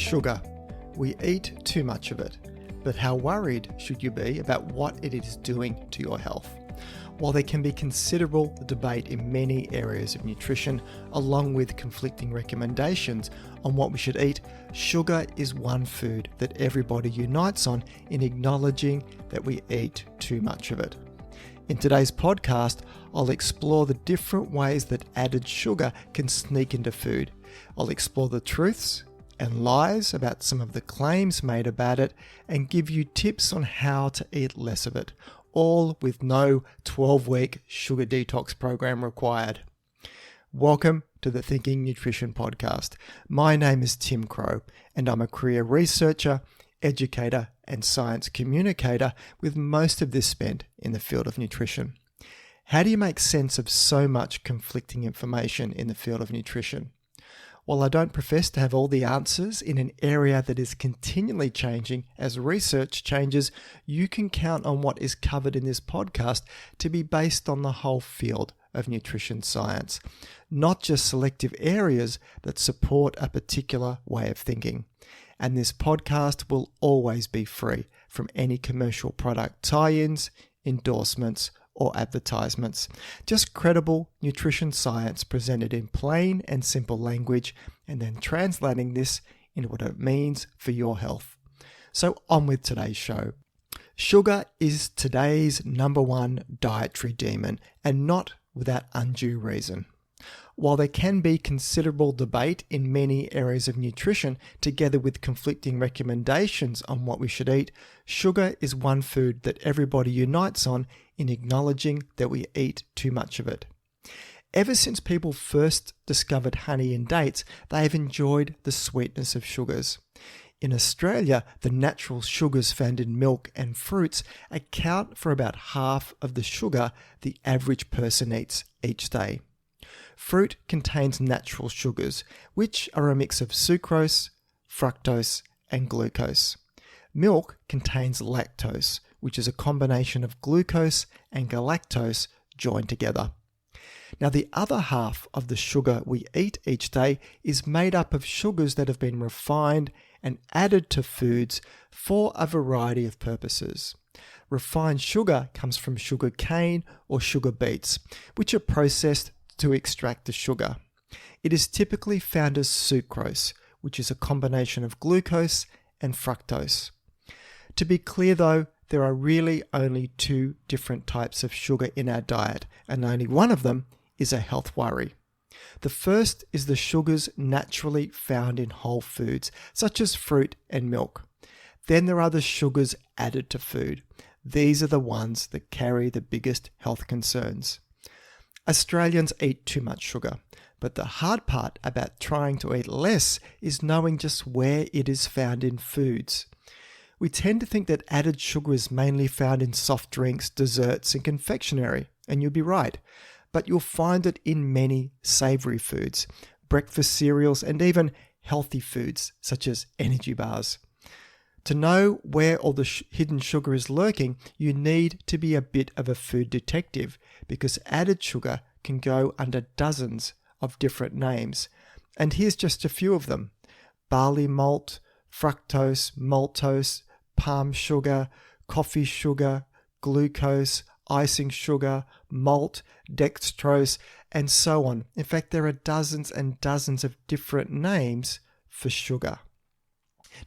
Sugar. We eat too much of it, but how worried should you be about what it is doing to your health? While there can be considerable debate in many areas of nutrition, along with conflicting recommendations on what we should eat, sugar is one food that everybody unites on in acknowledging that we eat too much of it. In today's podcast, I'll explore the different ways that added sugar can sneak into food. I'll explore the truths and lies about some of the claims made about it and give you tips on how to eat less of it, all with no 12-week sugar detox program required. Welcome to the Thinking Nutrition Podcast. My name is Tim Crow, and I'm a career researcher, educator, and science communicator, with most of this spent in the field of nutrition. How do you make sense of so much conflicting information in the field of nutrition? While I don't profess to have all the answers in an area that is continually changing as research changes, you can count on what is covered in this podcast to be based on the whole field of nutrition science, not just selective areas that support a particular way of thinking. And this podcast will always be free from any commercial product tie-ins, endorsements, or advertisements. Just credible nutrition science presented in plain and simple language, and then translating this into what it means for your health. So on with today's show. Sugar is today's number one dietary demon, and not without undue reason. While there can be considerable debate in many areas of nutrition, together with conflicting recommendations on what we should eat, sugar is one food that everybody unites on in acknowledging that we eat too much of it. Ever since people first discovered honey and dates, they have enjoyed the sweetness of sugars. In Australia, the natural sugars found in milk and fruits account for about half of the sugar the average person eats each day. Fruit contains natural sugars, which are a mix of sucrose, fructose, and glucose. Milk contains lactose, which is a combination of glucose and galactose joined together. Now, the other half of the sugar we eat each day is made up of sugars that have been refined and added to foods for a variety of purposes. Refined sugar comes from sugar cane or sugar beets, which are processed to extract the sugar. It is typically found as sucrose, which is a combination of glucose and fructose. To be clear though, there are really only two different types of sugar in our diet, and only one of them is a health worry. The first is the sugars naturally found in whole foods, such as fruit and milk. Then there are the sugars added to food. These are the ones that carry the biggest health concerns. Australians eat too much sugar, but the hard part about trying to eat less is knowing just where it is found in foods. We tend to think that added sugar is mainly found in soft drinks, desserts, and confectionery, and you'll be right, but you'll find it in many savoury foods, breakfast cereals, and even healthy foods such as energy bars. To know where all the hidden sugar is lurking, you need to be a bit of a food detective, because added sugar can go under dozens of different names. And here's just a few of them: barley malt, fructose, maltose, palm sugar, coffee sugar, glucose, icing sugar, malt, dextrose, and so on. In fact, there are dozens and dozens of different names for sugar.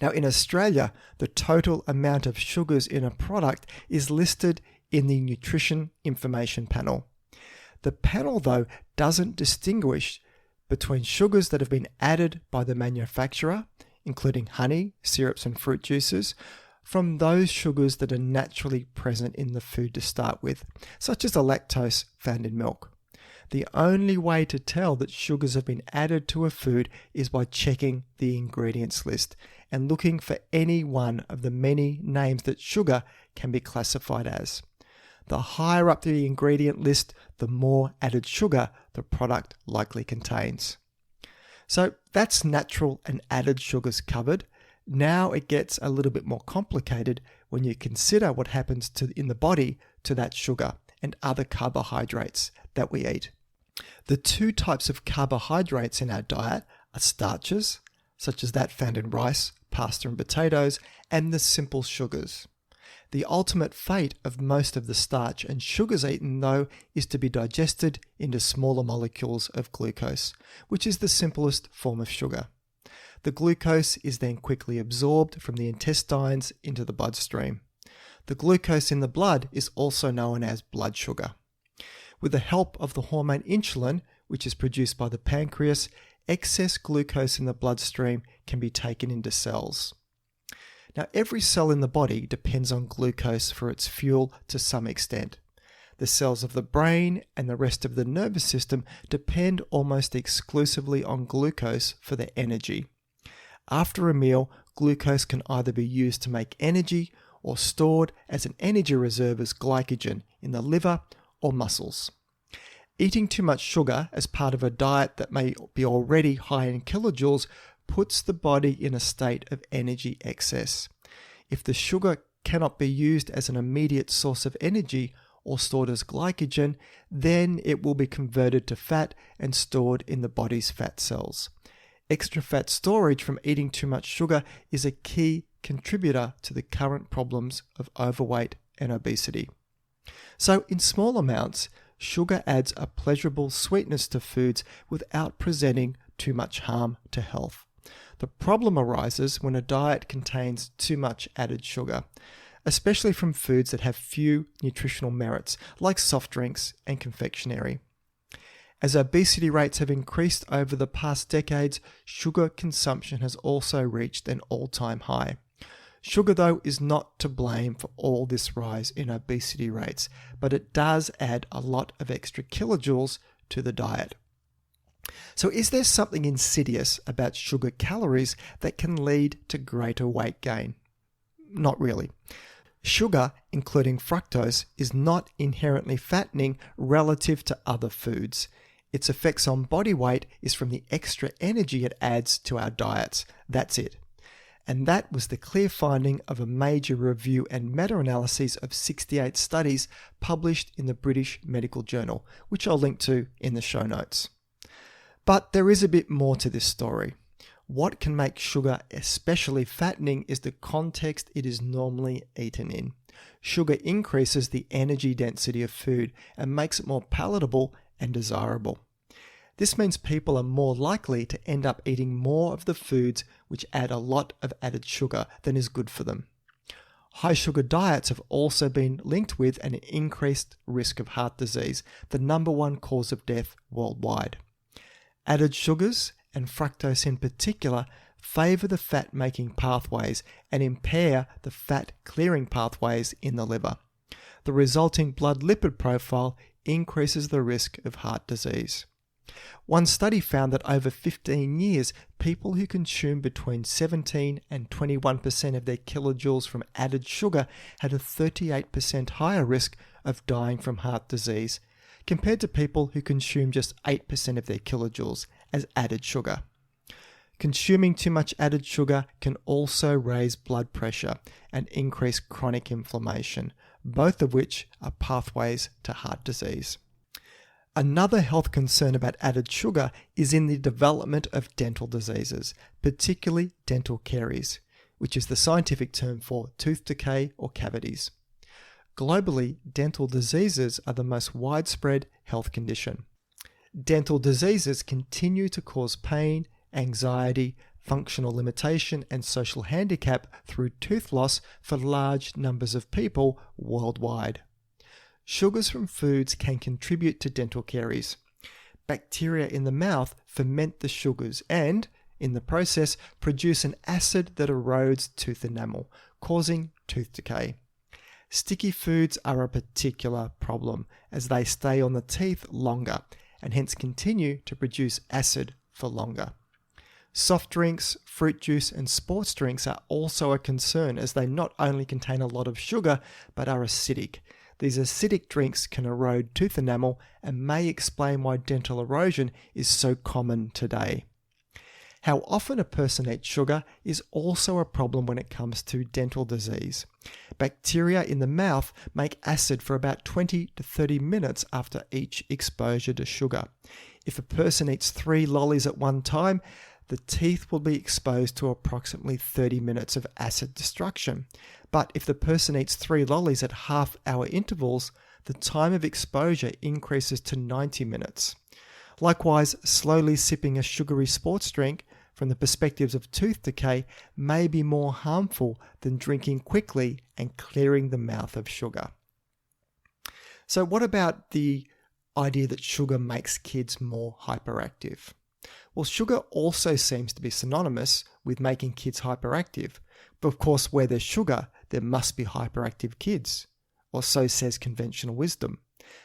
Now, in Australia, the total amount of sugars in a product is listed in the Nutrition Information Panel. The panel, though, doesn't distinguish between sugars that have been added by the manufacturer, including honey, syrups, and fruit juices, from those sugars that are naturally present in the food to start with, such as the lactose found in milk. The only way to tell that sugars have been added to a food is by checking the ingredients list and looking for any one of the many names that sugar can be classified as. The higher up the ingredient list, the more added sugar the product likely contains. So that's natural and added sugars covered. Now it gets a little bit more complicated when you consider what happens in the body to that sugar and other carbohydrates that we eat. The two types of carbohydrates in our diet are starches, such as that found in rice, pasta and potatoes, and the simple sugars. The ultimate fate of most of the starch and sugars eaten, though, is to be digested into smaller molecules of glucose, which is the simplest form of sugar. The glucose is then quickly absorbed from the intestines into the bloodstream. The glucose in the blood is also known as blood sugar. With the help of the hormone insulin, which is produced by the pancreas, excess glucose in the bloodstream can be taken into cells. Now, every cell in the body depends on glucose for its fuel to some extent. The cells of the brain and the rest of the nervous system depend almost exclusively on glucose for their energy. After a meal, glucose can either be used to make energy or stored as an energy reserve as glycogen in the liver or muscles. Eating too much sugar as part of a diet that may be already high in kilojoules puts the body in a state of energy excess. If the sugar cannot be used as an immediate source of energy or stored as glycogen, then it will be converted to fat and stored in the body's fat cells. Extra fat storage from eating too much sugar is a key contributor to the current problems of overweight and obesity. So, in small amounts, sugar adds a pleasurable sweetness to foods without presenting too much harm to health. The problem arises when a diet contains too much added sugar, especially from foods that have few nutritional merits, like soft drinks and confectionery. As obesity rates have increased over the past decades, sugar consumption has also reached an all-time high. Sugar, though, is not to blame for all this rise in obesity rates, but it does add a lot of extra kilojoules to the diet. So is there something insidious about sugar calories that can lead to greater weight gain? Not really. Sugar, including fructose, is not inherently fattening relative to other foods. Its effects on body weight is from the extra energy it adds to our diets. That's it. And that was the clear finding of a major review and meta-analyses of 68 studies published in the British Medical Journal, which I'll link to in the show notes. But there is a bit more to this story. What can make sugar especially fattening is the context it is normally eaten in. Sugar increases the energy density of food and makes it more palatable and desirable. This means people are more likely to end up eating more of the foods which add a lot of added sugar than is good for them. High sugar diets have also been linked with an increased risk of heart disease, the number one cause of death worldwide. Added sugars, and fructose in particular, favour the fat-making pathways and impair the fat-clearing pathways in the liver. The resulting blood lipid profile increases the risk of heart disease. One study found that over 15 years, people who consume between 17 and 21% of their kilojoules from added sugar had a 38% higher risk of dying from heart disease, compared to people who consume just 8% of their kilojoules as added sugar. Consuming too much added sugar can also raise blood pressure and increase chronic inflammation, both of which are pathways to heart disease. Another health concern about added sugar is in the development of dental diseases, particularly dental caries, which is the scientific term for tooth decay or cavities. Globally, dental diseases are the most widespread health condition. Dental diseases continue to cause pain, anxiety, functional limitation, and social handicap through tooth loss for large numbers of people worldwide. Sugars from foods can contribute to dental caries. Bacteria in the mouth ferment the sugars and, in the process, produce an acid that erodes tooth enamel, causing tooth decay. Sticky foods are a particular problem as they stay on the teeth longer and hence continue to produce acid for longer. Soft drinks, fruit juice, and sports drinks are also a concern as they not only contain a lot of sugar but are acidic. These acidic drinks can erode tooth enamel and may explain why dental erosion is so common today. How often a person eats sugar is also a problem when it comes to dental disease. Bacteria in the mouth make acid for about 20 to 30 minutes after each exposure to sugar. If a person eats 3 lollies at one time, the teeth will be exposed to approximately 30 minutes of acid destruction. But if the person eats 3 lollies at half-hour intervals, the time of exposure increases to 90 minutes. Likewise, slowly sipping a sugary sports drink, from the perspectives of tooth decay, may be more harmful than drinking quickly and clearing the mouth of sugar. So what about the idea that sugar makes kids more hyperactive? Well, sugar also seems to be synonymous with making kids hyperactive. But of course, where there's sugar, there must be hyperactive kids. Or so says conventional wisdom.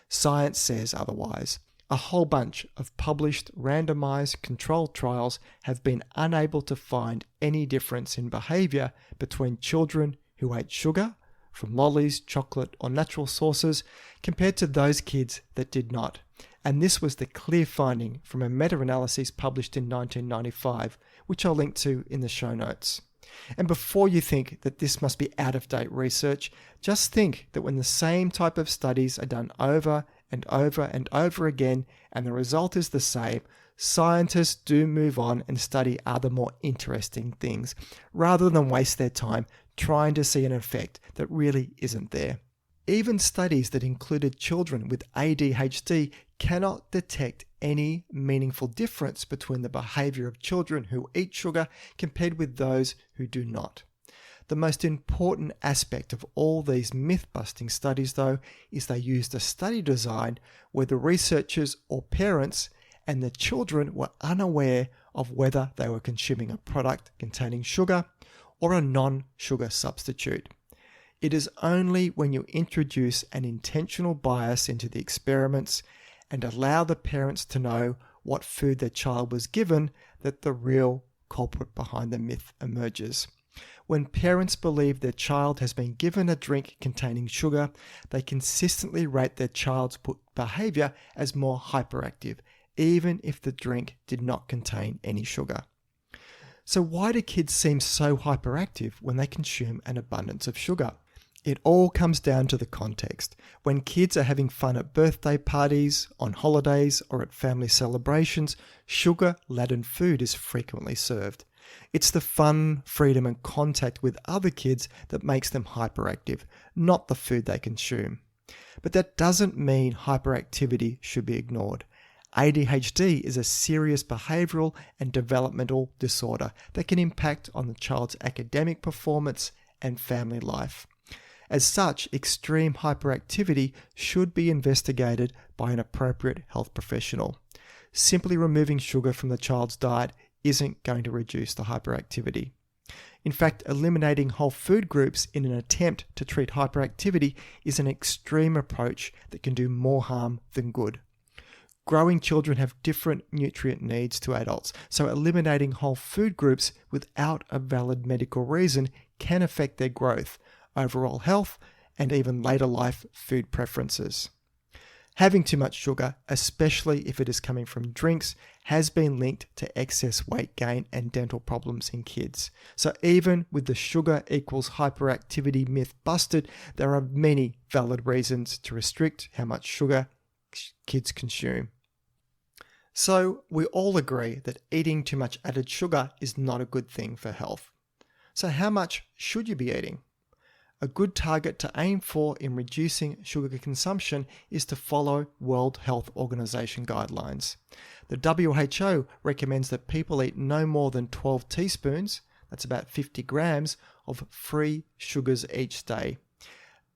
Science says otherwise. A whole bunch of published randomized controlled trials have been unable to find any difference in behavior between children who ate sugar from lollies, chocolate, or natural sources compared to those kids that did not. And this was the clear finding from a meta-analysis published in 1995, which I'll link to in the show notes. And before you think that this must be out-of-date research, just think that when the same type of studies are done over and over and over again, and the result is the same, scientists do move on and study other more interesting things, rather than waste their time trying to see an effect that really isn't there. Even studies that included children with ADHD cannot detect any meaningful difference between the behavior of children who eat sugar compared with those who do not. The most important aspect of all these myth-busting studies, though, is they used a study design where the researchers or parents and the children were unaware of whether they were consuming a product containing sugar or a non-sugar substitute. It is only when you introduce an intentional bias into the experiments and allow the parents to know what food their child was given that the real culprit behind the myth emerges. When parents believe their child has been given a drink containing sugar, they consistently rate their child's behavior as more hyperactive, even if the drink did not contain any sugar. So why do kids seem so hyperactive when they consume an abundance of sugar? It all comes down to the context. When kids are having fun at birthday parties, on holidays, or at family celebrations, sugar-laden food is frequently served. It's the fun, freedom, and contact with other kids that makes them hyperactive, not the food they consume. But that doesn't mean hyperactivity should be ignored. ADHD is a serious behavioral and developmental disorder that can impact on the child's academic performance and family life. As such, extreme hyperactivity should be investigated by an appropriate health professional. Simply removing sugar from the child's diet isn't going to reduce the hyperactivity. In fact, eliminating whole food groups in an attempt to treat hyperactivity is an extreme approach that can do more harm than good. Growing children have different nutrient needs to adults, so eliminating whole food groups without a valid medical reason can affect their growth, overall health, and even later life food preferences. Having too much sugar, especially if it is coming from drinks, has been linked to excess weight gain and dental problems in kids. So even with the sugar equals hyperactivity myth busted, there are many valid reasons to restrict how much sugar kids consume. So we all agree that eating too much added sugar is not a good thing for health. So how much should you be eating? A good target to aim for in reducing sugar consumption is to follow World Health Organization guidelines. The WHO recommends that people eat no more than 12 teaspoons, that's about 50 grams, of free sugars each day.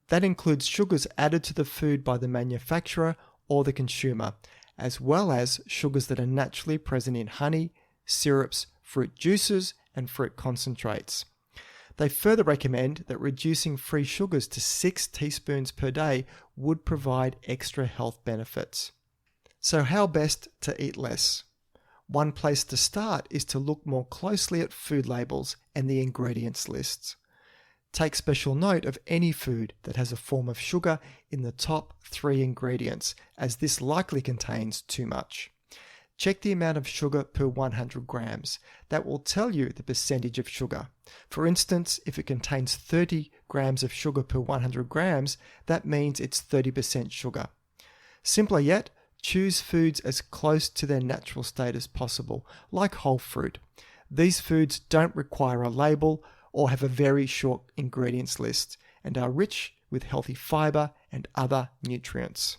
That includes sugars added to the food by the manufacturer or the consumer, as well as sugars that are naturally present in honey, syrups, fruit juices, and fruit concentrates. They further recommend that reducing free sugars to 6 teaspoons per day would provide extra health benefits. So how best to eat less? One place to start is to look more closely at food labels and the ingredients lists. Take special note of any food that has a form of sugar in the top 3 ingredients, as this likely contains too much. Check the amount of sugar per 100 grams. That will tell you the percentage of sugar. For instance, if it contains 30 grams of sugar per 100 grams, that means it's 30% sugar. Simpler yet, choose foods as close to their natural state as possible, like whole fruit. These foods don't require a label or have a very short ingredients list and are rich with healthy fiber and other nutrients.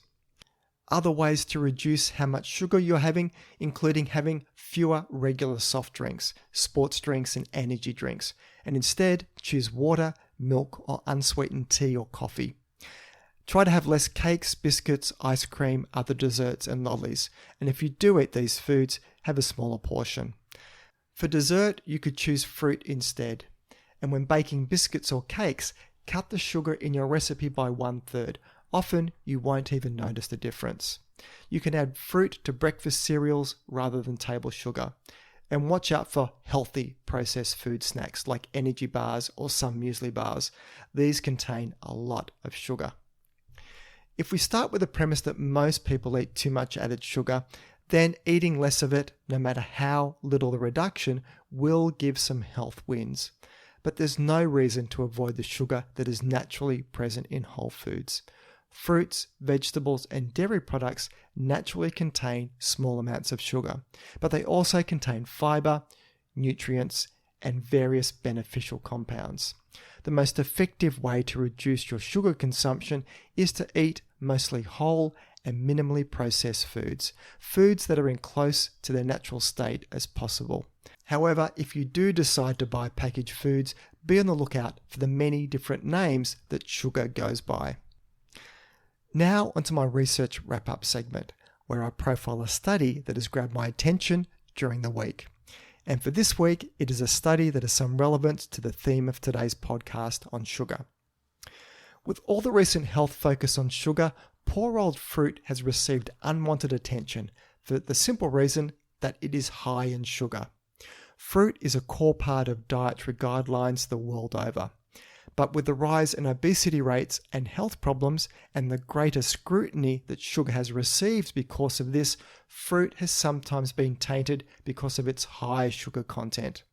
Other ways to reduce how much sugar you're having, including having fewer regular soft drinks, sports drinks, and energy drinks, and instead choose water, milk, or unsweetened tea or coffee. Try to have less cakes, biscuits, ice cream, other desserts, and lollies, and if you do eat these foods, have a smaller portion. For dessert, you could choose fruit instead, and when baking biscuits or cakes, cut the sugar in your recipe by 1/3. Often, you won't even notice the difference. You can add fruit to breakfast cereals rather than table sugar. And watch out for healthy processed food snacks like energy bars or some muesli bars. These contain a lot of sugar. If we start with the premise that most people eat too much added sugar, then eating less of it, no matter how little the reduction, will give some health wins. But there's no reason to avoid the sugar that is naturally present in whole foods. Fruits, vegetables, and dairy products naturally contain small amounts of sugar, but they also contain fiber, nutrients, and various beneficial compounds. The most effective way to reduce your sugar consumption is to eat mostly whole and minimally processed foods that are in close to their natural state as possible. However, if you do decide to buy packaged foods, be on the lookout for the many different names that sugar goes by. Now onto my research wrap-up segment, where I profile a study that has grabbed my attention during the week. And for this week, it is a study that has some relevance to the theme of today's podcast on sugar. With all the recent health focus on sugar, poor old fruit has received unwanted attention for the simple reason that it is high in sugar. Fruit is a core part of dietary guidelines the world over. But with the rise in obesity rates and health problems and the greater scrutiny that sugar has received because of this, fruit has sometimes been tainted because of its high sugar content.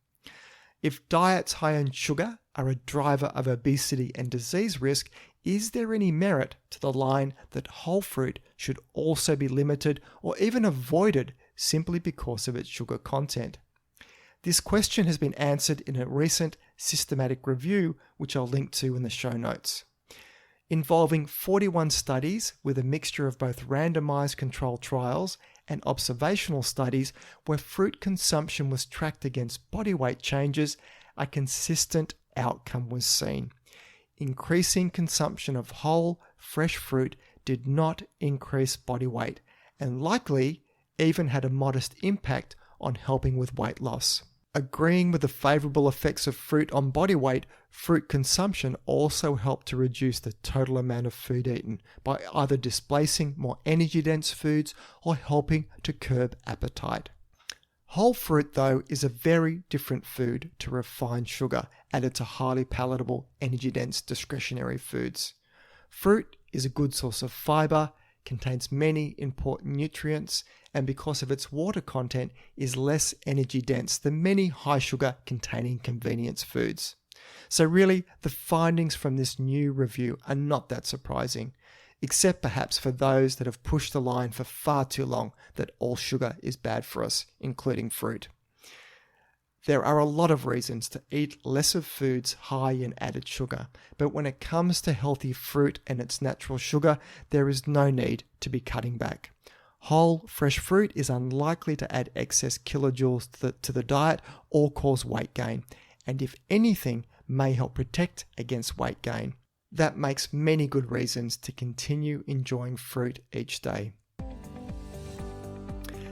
If diets high in sugar are a driver of obesity and disease risk, is there any merit to the line that whole fruit should also be limited or even avoided simply because of its sugar content? This question has been answered in a recent systematic review, which I'll link to in the show notes. Involving 41 studies with a mixture of both randomized controlled trials and observational studies where fruit consumption was tracked against body weight changes, a consistent outcome was seen. Increasing consumption of whole, fresh fruit did not increase body weight and likely even had a modest impact on helping with weight loss. Agreeing with the favorable effects of fruit on body weight, fruit consumption also helped to reduce the total amount of food eaten by either displacing more energy-dense foods or helping to curb appetite. Whole fruit, though, is a very different food to refined sugar added to highly palatable, energy-dense discretionary foods. Fruit is a good source of fiber, contains many important nutrients, and because of its water content is less energy dense than many high sugar containing convenience foods. So really, the findings from this new review are not that surprising, except perhaps for those that have pushed the line for far too long that all sugar is bad for us, including fruit. There are a lot of reasons to eat less of foods high in added sugar, but when it comes to healthy fruit and its natural sugar, there is no need to be cutting back. Whole, fresh fruit is unlikely to add excess kilojoules to the diet or cause weight gain, and if anything, may help protect against weight gain. That makes many good reasons to continue enjoying fruit each day.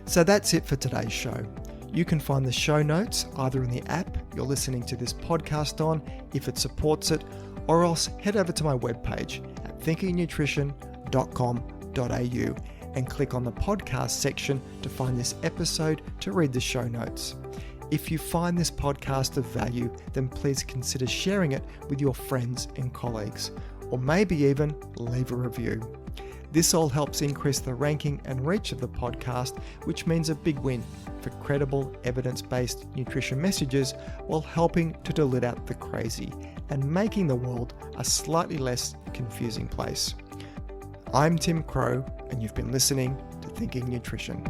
So that's it for today's show. You can find the show notes either in the app you're listening to this podcast on, if it supports it, or else head over to my webpage at thinkingnutrition.com.au and click on the podcast section to find this episode to read the show notes. If you find this podcast of value, then please consider sharing it with your friends and colleagues, or maybe even leave a review. This all helps increase the ranking and reach of the podcast, which means a big win for credible, evidence-based nutrition messages while helping to dilute out the crazy and making the world a slightly less confusing place. I'm Tim Crow, and you've been listening to Thinking Nutrition.